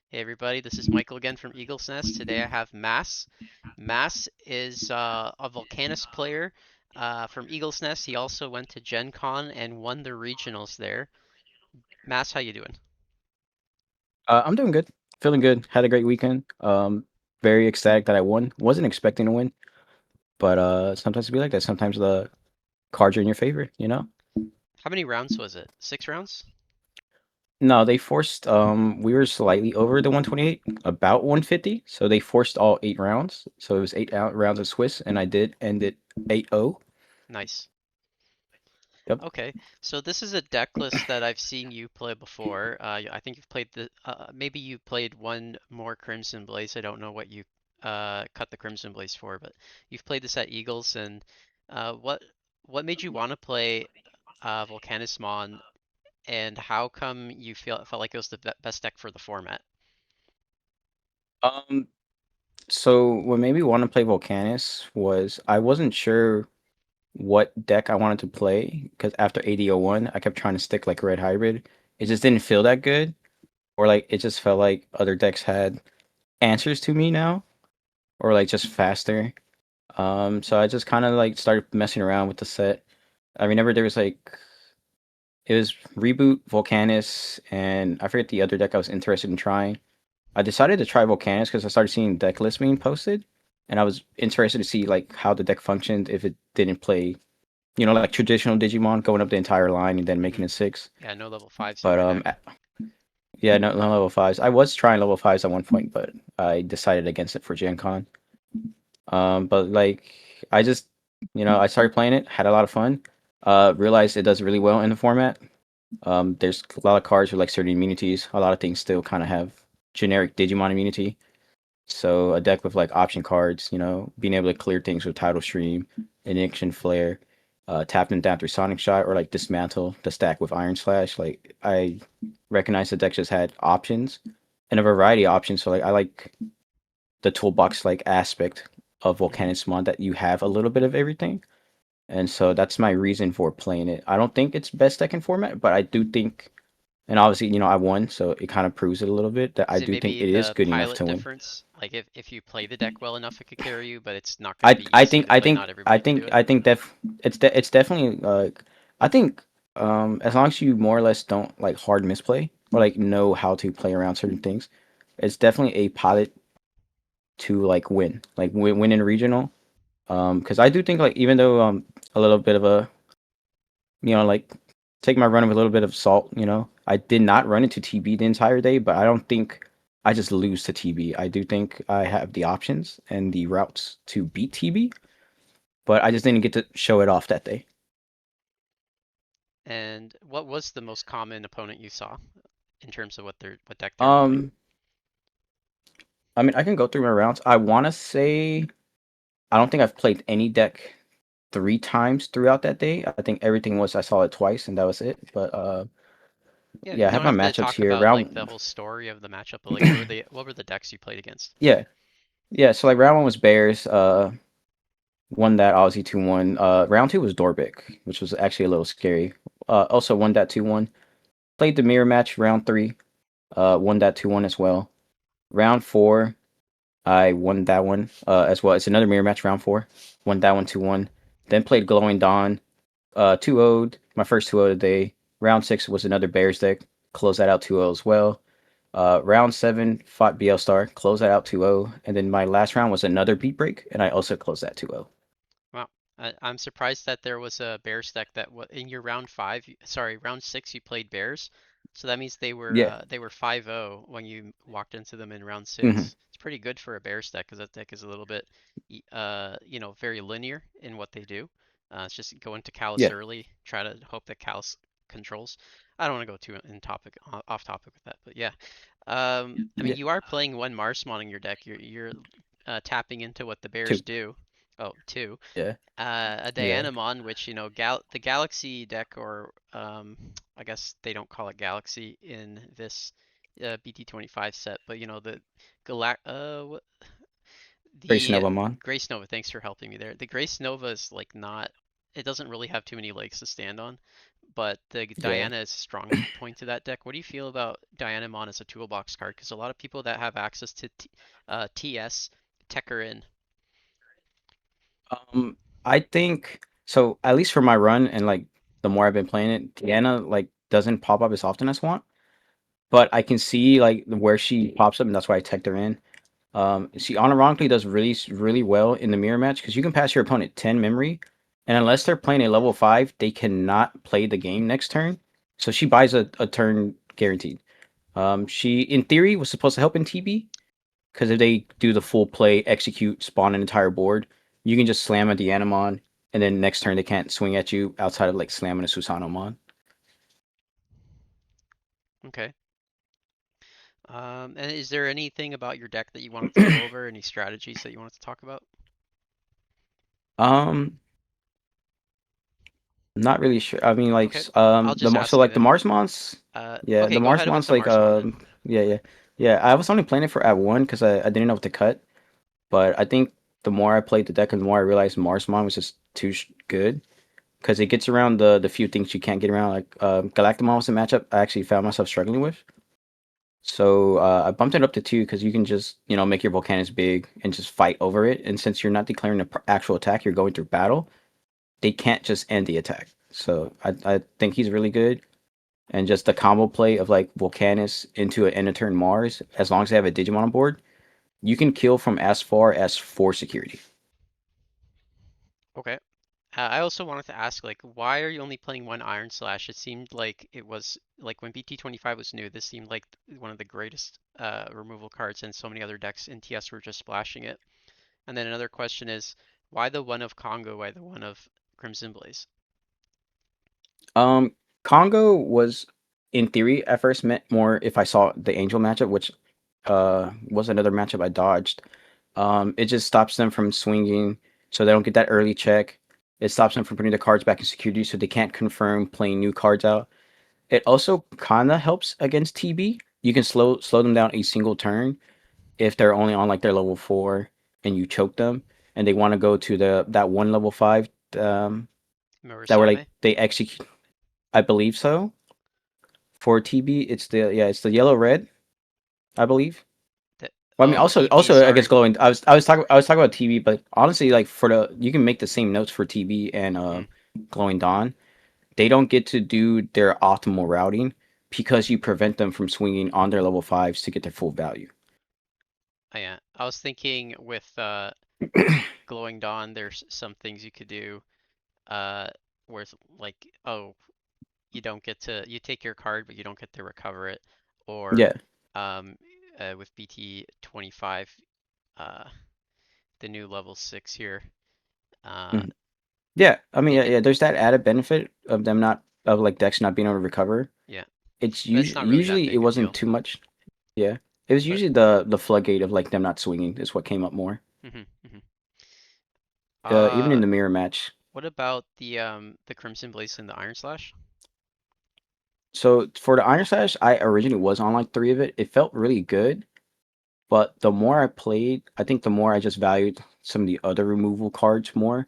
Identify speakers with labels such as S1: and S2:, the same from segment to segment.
S1: Hey everybody, this is Michael again from Eagle's Nest. Today I have Mass. Mass is a Volcanus player from Eagle's Nest. He also went to Gen Con and won the regionals there. Mass, how you doing?
S2: I'm doing good, feeling good. Had a great weekend. Very ecstatic that I won. Wasn't expecting to win, but sometimes it be like that. Sometimes the cards are in your favor, you know?
S1: How many rounds was it? 6 rounds?
S2: No, they forced. We were slightly over the 128, about 150. So they forced all 8 rounds. So it was rounds of Swiss, and I did end it 8-0.
S1: Nice.
S2: Yep.
S1: Okay, so this is a deck list that I've seen you play before. I think you've played maybe you played one more Crimson Blaze. I don't know what you cut the Crimson Blaze for, but you've played this at Eagles, and what made you want to play Volcanismon, and how come you felt like it was the best deck for the format?
S2: Um. So what made me want to play Volcanus was I wasn't sure what deck I wanted to play because after AD01, I kept trying to stick like Red Hybrid. It just didn't feel that good. Or like it just felt like other decks had answers to me now, or like just faster. So I just kind of like started messing around with the set. I remember there was like it was Reboot, Volcanus, and I forget the other deck I was interested in trying. I decided to try Volcanus because I started seeing deck lists being posted, and I was interested to see like how the deck functioned if it didn't play, like traditional Digimon going up the entire line and then making
S1: Hmm.
S2: it six.
S1: Yeah, no level fives in
S2: But
S1: your deck.
S2: yeah, no level fives. I was trying level fives at one point, but I decided against it for Gen Con. But like I just, I started playing it, had a lot of fun. Realized it does really well in the format. There's a lot of cards with like certain immunities. A lot of things still kind of have generic Digimon immunity. So a deck with like option cards, being able to clear things with Tidal Stream, Ignition Flare, tap them down through Sonic Shot, or like dismantle the stack with Iron Slash. Like I recognize the deck just had options and a variety of options. So like I like the toolbox like aspect of
S1: Hmm.
S2: Volcanismon that you have a little bit of everything. And so that's my reason for playing it. I don't think it's best second format, but I do think, and obviously, I won, so it kind of proves it a little bit that I
S1: Is it
S2: do think
S1: maybe
S2: it is
S1: the
S2: good enough
S1: pilot
S2: to win.
S1: difference? Like if you play the deck well enough, it could carry you, but it's not going to be
S2: I
S1: easy
S2: think
S1: to
S2: I
S1: play.
S2: think
S1: Not
S2: I
S1: everybody can do
S2: think
S1: it.
S2: I think it's definitely I think as long as you more or less don't like hard misplay or like know how to play around certain things, it's definitely a pilot to like win in regional. Because I do think like even though a little bit of a like take my run with a little bit of salt, I did not run into TB the entire day, but I don't think I just lose to TB. I do think I have the options and the routes to beat TB, but I just didn't get to show it off that day.
S1: And what was the most common opponent you saw in terms of what deck they were playing?
S2: Um, I mean, I can go through my rounds. I want to say I don't think I've played any deck 3 times throughout that day. I think everything was I saw it twice and that was it. But
S1: Yeah,
S2: yeah,
S1: you
S2: I have
S1: don't
S2: my
S1: have to
S2: matchups
S1: talk
S2: here.
S1: about like the whole story of the matchup, but like what were the decks you played against?
S2: Yeah, yeah. So like round 1 was Bears. Won that obviously 2-1. Round 2 was Dorbeck, which was actually a little scary. Also won that 2-1. Played the mirror match round 3. Won that 2-1 as well. Round 4, I won that one as well. It's another mirror match round 4. Won that one 2-1. Then played Glowing Dawn. 2-0'd. My first 2-0 of the day. Round 6 was another Bears deck. Closed that out 2-0 as well. Round 7 fought BL Star. Closed that out 2-0. And then my last round was another beat break, and I also closed that 2-0.
S1: Wow. I'm surprised that there was a Bears deck that in your round five, sorry, round six you played Bears. So that means
S2: Yeah.
S1: they were 5-0 when you walked into them in round
S2: Hmm.
S1: six. It's pretty good for a Bears deck because that deck is a little bit very linear in what they do. It's just go into Callus
S2: Yeah.
S1: early, try to hope that Callus controls. I don't want to go too off topic with that, but yeah. I mean,
S2: Yeah.
S1: you are playing one Marsmon in your deck. You're tapping into what the Bears
S2: 2.
S1: do. Oh, two.
S2: Yeah.
S1: A
S2: Yeah.
S1: Dianamon, which the Galaxy deck, or I guess they don't call it Galaxy in this BT25 set, but the
S2: Grace
S1: the
S2: Novamon.
S1: Grace Nova. Thanks for helping me there. The Grace Nova is like not. It doesn't really have too many legs to stand on, but the
S2: Yeah.
S1: Diana is a strong point to that deck. What do you feel about Dianamon as a toolbox card? Because a lot of people that have access to TS tech her in.
S2: Um, I think so. At least for my run and like the more I've been playing it, Deanna like doesn't pop up as often as want, but I can see like where she pops up, and that's why I teched her in. She unironically does really well in the mirror match because you can pass your opponent 10 memory, and unless they're playing a level 5, they cannot play the game next turn. So she buys a turn guaranteed. She in theory was supposed to help in TB because if they do the full play, execute, spawn an entire board, you can just slam a Deanamon, and then next turn they can't swing at you outside of like slamming a Susanomon.
S1: Okay. And is there anything about your deck that you wanted to go over? Any strategies that you wanted to talk about?
S2: um, Not really sure. I mean, like,
S1: Okay, I'll just
S2: so
S1: ask you
S2: like the
S1: then.
S2: Marsmons, yeah, the
S1: Okay, go ahead with
S2: Marsmons,
S1: the
S2: like,
S1: Marsmon then.
S2: yeah, yeah, yeah. I was only playing it for at one because I didn't know what to cut, but I think the more I played the deck, and the more I realized Marsmon was just too good because it gets around the few things you can't get around. Like, Galactamon was a matchup I actually found myself struggling with, so I bumped it up to two because you can just make your Volcanus big and just fight over it, and since you're not declaring an actual attack, you're going through battle. They can't just end the attack. So I think he's really good. And just the combo play of like Volcanus into an end of turn Mars, as long as they have a Digimon on board, you can kill from as far as 4 security.
S1: Okay. I also wanted to ask, like, why are you only playing one Iron Slash? It seemed like it was like when BT25 was new, this seemed like one of the greatest removal cards, and so many other decks in TS were just splashing it. And then another question is, why the one of Congo? Why the one of Crimson Blaze?
S2: Um, Congo was in theory at first meant more if I saw the Angel matchup, which was another matchup I dodged. It just stops them from swinging, so they don't get that early check. It stops them from putting the cards back in security, so they can't confirm playing new cards out. It also kinda helps against TB. You can slow them down a single turn if they're only on like their level 4 and you choke them and they want to go to the that one level 5 um that were like
S1: Murasame?
S2: they execute. I believe so. For TB, it's the yellow red, I believe.
S1: That,
S2: Well, I mean
S1: oh, TB,
S2: also against
S1: sorry.
S2: glowing. I was talking about TB, but honestly, like for the you can make the same notes for TB and
S1: Hmm.
S2: glowing dawn. They don't get to do their optimal routing because you prevent them from swinging on their level 5s to get their full value.
S1: Oh, yeah. I was thinking with Glowing Dawn, there's some things you could do uh, where it's like, oh, you take your card, but you don't get to recover it. Or
S2: Yeah.
S1: um, with BT 25, uh, the new level 6 here, uh,
S2: Mhm. Yeah, I mean,
S1: they
S2: yeah,
S1: get,
S2: yeah. There's that added benefit of them not of like Dex not being able to recover.
S1: yeah,
S2: It's
S1: but it's not really that
S2: usually it
S1: big a
S2: wasn't
S1: deal.
S2: too much. Yeah, it was
S1: But,
S2: usually the floodgate of like them not swinging is what came up more.
S1: hmm hmm.
S2: Even
S1: Uh,
S2: in the mirror match.
S1: what about the Crimson Blaze and the Iron Slash?
S2: So for the Iron Slash, I originally was on like three of it. It felt really good, but the more I played, I think the more I just valued some of the other removal cards more.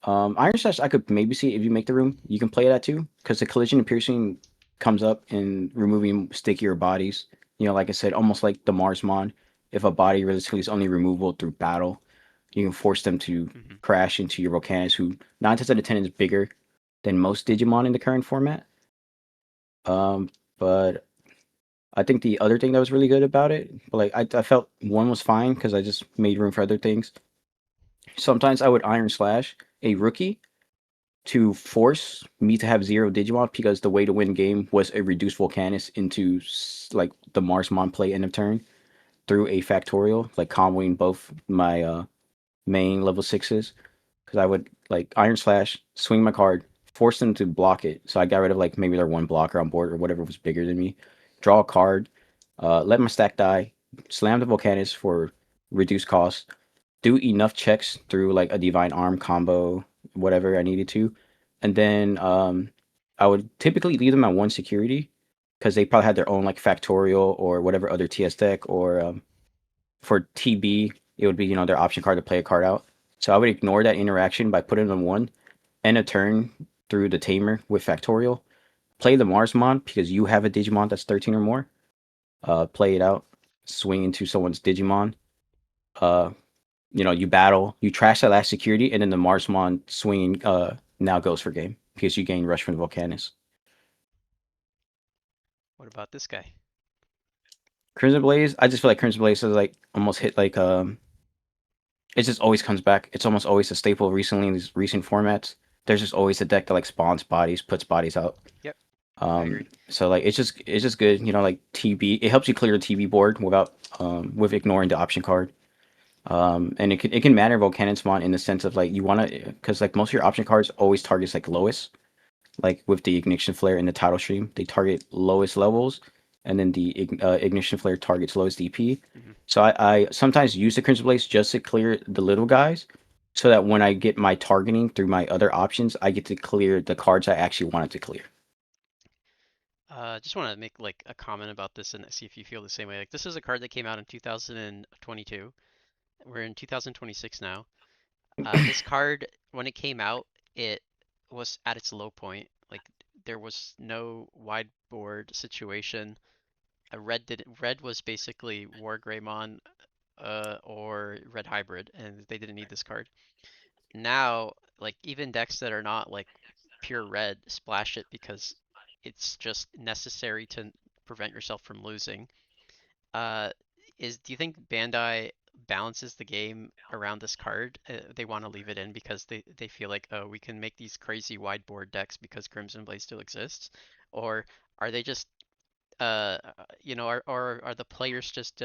S2: Iron Slash, I could maybe see if you make the room, you can play that too, because the collision and piercing comes up in removing stickier bodies. Like I said, almost like the Marsmon. If a body realistically is only removable through battle, you can force them to
S1: Hmm.
S2: crash into your Volcanus, who 9 times out of 10 is bigger than most Digimon in the current format. But I think the other thing that was really good about it, like I felt one was fine because I just made room for other things. Sometimes I would Iron Slash a rookie to force me to have zero Digimon because the way to win game was a reduce Volcanus into like the Marsmon play end of turn through a factorial, like comboing both my main level sixes. Because I would like Iron Slash, swing my card, force them to block it. So I got rid of like maybe their one blocker on board or whatever was bigger than me. Draw a card, let my stack die, slam the Volcanus for reduced cost, do enough checks through like a divine arm combo, whatever I needed to, and then I would typically leave them at one security because they probably had their own like factorial or whatever other TS deck, or for TB it would be their option card to play a card out. So I would ignore that interaction by putting them one end of turn through the Tamer with Factorial. Play the Marsmon because you have a Digimon that's 13 or more. Play it out. Swing into someone's Digimon. Uh, you battle. You trash that last security, and then the Marsmon swinging now goes for game because you gain Rush from the Volcanus.
S1: What about this guy?
S2: Crimson Blaze, I just feel like Crimson Blaze has like almost hit like it just always comes back. It's almost always a staple recently in these recent formats. There's just always a deck that like spawns bodies, puts bodies out.
S1: Yep, I agree.
S2: So like it's just good, like TB. It helps you clear the TB board without with ignoring the option card. And it can matter Volcanismon in the sense of like you want to because like most of your option cards always targets like lowest, like with the ignition flare in the title stream, they target lowest levels, and then the ignition flare targets lowest DP.
S1: Hmm.
S2: So I sometimes use the Crimson Blaze just to clear the little guys, so that when I get my targeting through my other options, I get to clear the cards I actually wanted to clear.
S1: Just want to make like a comment about this and see if you feel the same way. Like this is a card that came out in 2022. We're in 2026 now. This card, when it came out, it was at its low point. Like there was no wide board situation. Red was basically War Greymon, or Red Hybrid, and they didn't need this card. Now, like even decks that are not like pure red splash it because it's just necessary to prevent yourself from losing. Uh, do you think Bandai balances the game around this card? They want to leave it in because they feel like, oh, we can make these crazy wide board decks because Crimson Blade still exists, or are they just or are the players just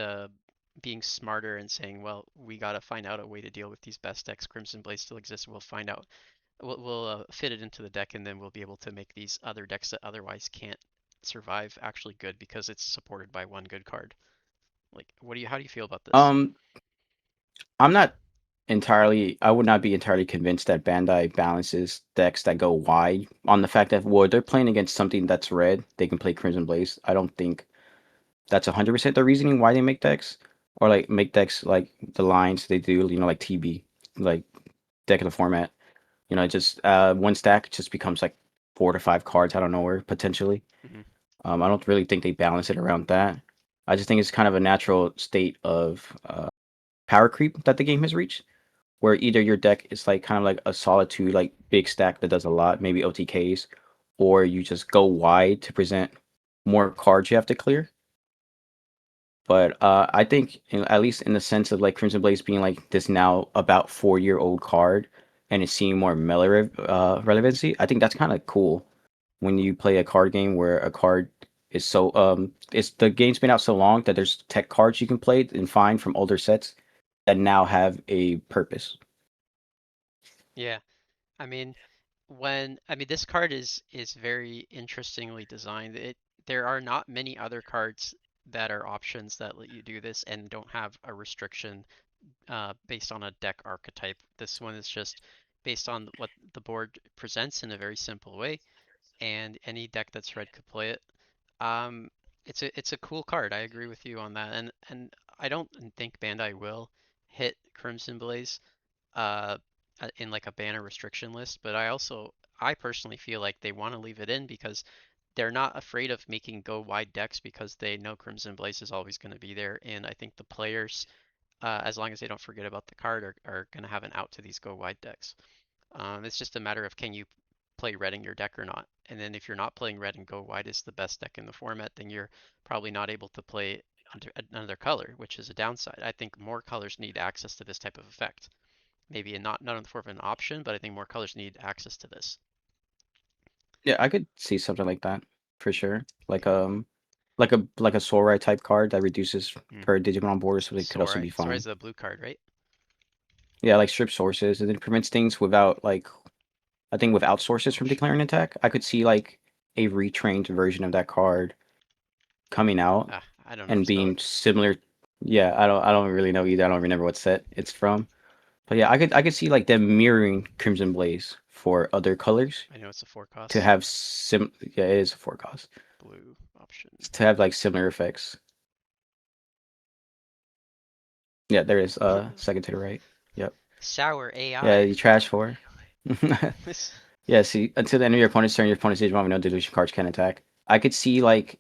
S1: being smarter and saying, well, we gotta find out a way to deal with these best decks. Crimson Blade still exists. We'll find out. We'll fit it into the deck, and then we'll be able to make these other decks that otherwise can't survive actually good because it's supported by one good card. Like, how do you feel about this?
S2: Um, I'm not entirely. I would not be entirely convinced that Bandai balances decks that go wide on the fact that well, they're playing against something that's red. They can play Crimson Blaze. I don't think that's 100% the reasoning why they make decks or like make decks like the lines they do. Like TB, like deck of the format. Just one stack just becomes like 4 to 5 cards out of nowhere potentially.
S1: Hmm.
S2: I don't really think they balance it around that. I just think it's kind of a natural state of power creep that the game has reached, where either your deck is like kind of like a solitude, like big stack that does a lot, maybe OTKs, or you just go wide to present more cards you have to clear. But I think, at least in the sense of like Crimson Blaze being like this now about 4-year-old card, and it's seeing more relevancy, I think that's kind of cool when you play a card game where a card is so it's the game's been out so long that there's tech cards you can play and find from older sets that now have a purpose.
S1: Yeah, I mean, this card is very interestingly designed. There are not many other cards that are options that let you do this and don't have a restriction based on a deck archetype. This one is just based on what the board presents in a very simple way, and any deck that's red could play it. Um, it's a cool card. I agree with you on that, and I don't think Bandai will hit Crimson Blaze uh, in like a banner restriction list, but I personally feel like they want to leave it in because they're not afraid of making go wide decks because they know Crimson Blaze is always going to be there, and I think the players, as long as they don't forget about the card, are going to have an out to these go wide decks. It's just a matter of can you play red in your deck or not. And then if you're not playing red and go wide is the best deck in the format, then you're probably not able to play another color, which is a downside. I think more colors need access to this type of effect. Maybe not in the form of an option, but I think more colors need access to this.
S2: Yeah, I could see something like that for sure. Like a Sorai type card that reduces
S1: Hmm.
S2: per Digimon on board or something could also
S1: Sorai.
S2: be
S1: Sorai is
S2: fine.
S1: the blue card, right?
S2: Yeah, like strip sources and it prevents things without like I think without sources from declaring attack. I could see like a retrained version of that card coming out
S1: I don't know how to
S2: and
S1: spell it.
S2: being similar. Yeah, I don't really know either. I don't remember what set it's from. But yeah, I could see like them mirroring Crimson Blaze for other colors
S1: I know it's a four
S2: to
S1: cost
S2: have yeah, it is a 4 cost.
S1: blue option.
S2: To have like similar effects. Yeah, there is second to the right. Yep.
S1: Sour
S2: Yeah,
S1: AI.
S2: you trash for. Yeah, see, until the end of your opponent's turn, your opponent's Digimon with no deletion cards can attack. I could see like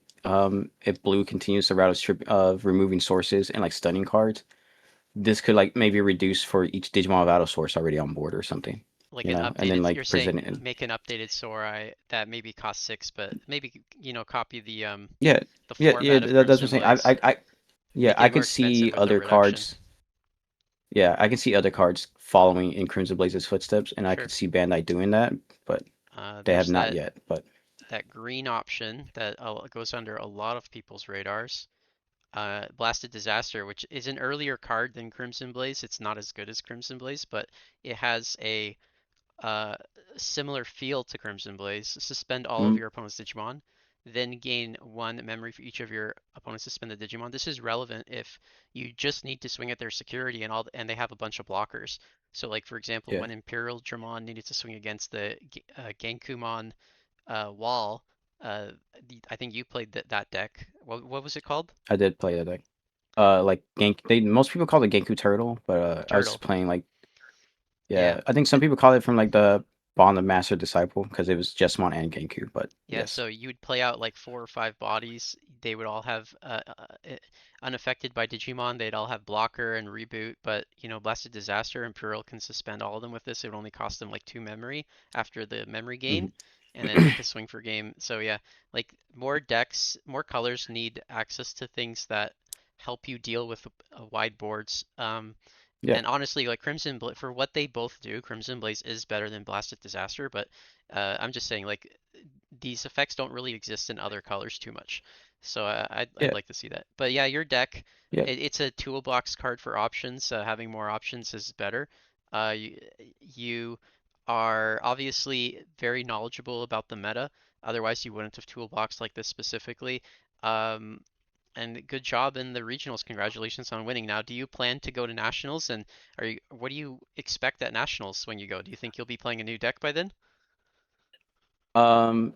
S2: if blue continues the route of removing sources and like stunning cards, this could like maybe reduce for each Digimon of Battle Source already on board or something,
S1: Like
S2: you
S1: an
S2: know, and then
S1: updated, you're
S2: like present
S1: saying
S2: it.
S1: make an updated Sorai that maybe costs 6, but maybe, copy
S2: Yeah,
S1: the
S2: yeah, yeah.
S1: format of
S2: That's what
S1: Crimson
S2: I'm saying.
S1: Blaze.
S2: Yeah,
S1: Make
S2: I
S1: it more
S2: could see
S1: expensive with a
S2: other
S1: reduction.
S2: cards. Yeah, I can see other cards following in Crimson Blaze's footsteps, and I
S1: Sure.
S2: could see Bandai doing that, but they have
S1: There's
S2: not
S1: that
S2: yet. But
S1: that green option that goes under a lot of people's radars. Blasted Disaster, which is an earlier card than Crimson Blaze. It's not as good as Crimson Blaze, but it has a uh, similar feel to Crimson Blaze. Suspend all of
S2: mm,
S1: your opponent's Digimon, then gain 1 memory for each of your opponent's suspended Digimon. This is relevant if you just need to swing at their security and they have a bunch of blockers. So, like for example,
S2: yeah,
S1: when Imperial Dramon needed to swing against the Genkumon wall, uh, I think you played that deck. What was it called?
S2: I did play that deck. Like Gank, they most people call it Genku Turtle, but I was
S1: Turtle.
S2: playing like
S1: Yeah.
S2: yeah, I think some people call it from like the Bond of Master Disciple because it was Jessamon and Genku, but
S1: Yeah,
S2: yes.
S1: so you would play out like 4 or 5 bodies. They would all have unaffected by Digimon. They'd all have blocker and reboot, but Blasted Disaster and Imperial can suspend all of them with this. It would only cost them like 2 memory after the memory gain,
S2: Mhm.
S1: and then they could swing for game. So yeah, like more decks, more colors need access to things that help you deal with wide boards.
S2: Yeah,
S1: And honestly, like for what they both do, Crimson Blaze is better than Blasted Disaster, but I'm just saying, like, these effects don't really exist in other colors too much. So I'd
S2: yeah,
S1: like to see that. But yeah, your deck,
S2: yeah.
S1: it's a toolbox card for options. Having more options is better. You are obviously very knowledgeable about the meta. Otherwise, you wouldn't have toolbox like this specifically. Um, and good job in the regionals. Congratulations on winning. Now, do you plan to go to nationals? And what do you expect at nationals when you go? Do you think you'll be playing a new deck by then?
S2: Um,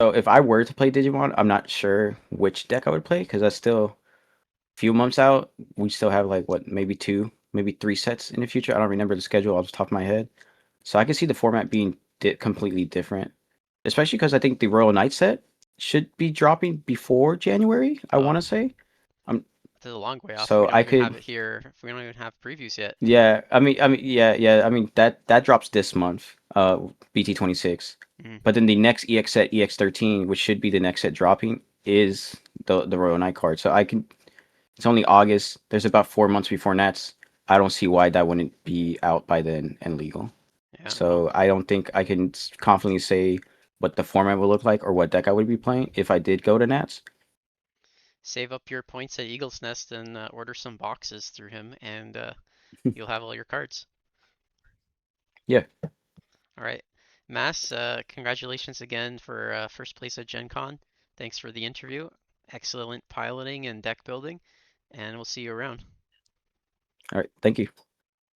S2: so if I were to play Digimon, I'm not sure which deck I would play because that's still a few months out. We still have like what, maybe two, maybe three sets in the future. I don't remember the schedule off the top of my head. So I can see the format being completely different, especially because I think the Royal Knight set should be dropping before January, I want
S1: Oh,
S2: to say. Um,
S1: it's a long way off. We
S2: so
S1: don't
S2: I
S1: even have
S2: could,
S1: it here. We don't even have previews yet.
S2: yeah, yeah. I mean that drops this month, BT26.
S1: Mhm.
S2: But then the next EX set, EX13, which should be the next set dropping, is the Royal Knight card. So I can. It's only August. There's about 4 months before Nats. I don't see why that wouldn't be out by then and legal.
S1: Yeah, well,
S2: So I don't think I can confidently say what the format would look like or what deck I would be playing if I did go to Nats.
S1: save up your points at Eagle's Nest and order some boxes through him, and you'll have all your cards.
S2: Yeah.
S1: All right. Mass, congratulations again for first place at Gen Con. Thanks for the interview. Excellent piloting and deck building, and we'll see you around.
S2: All right. Thank you.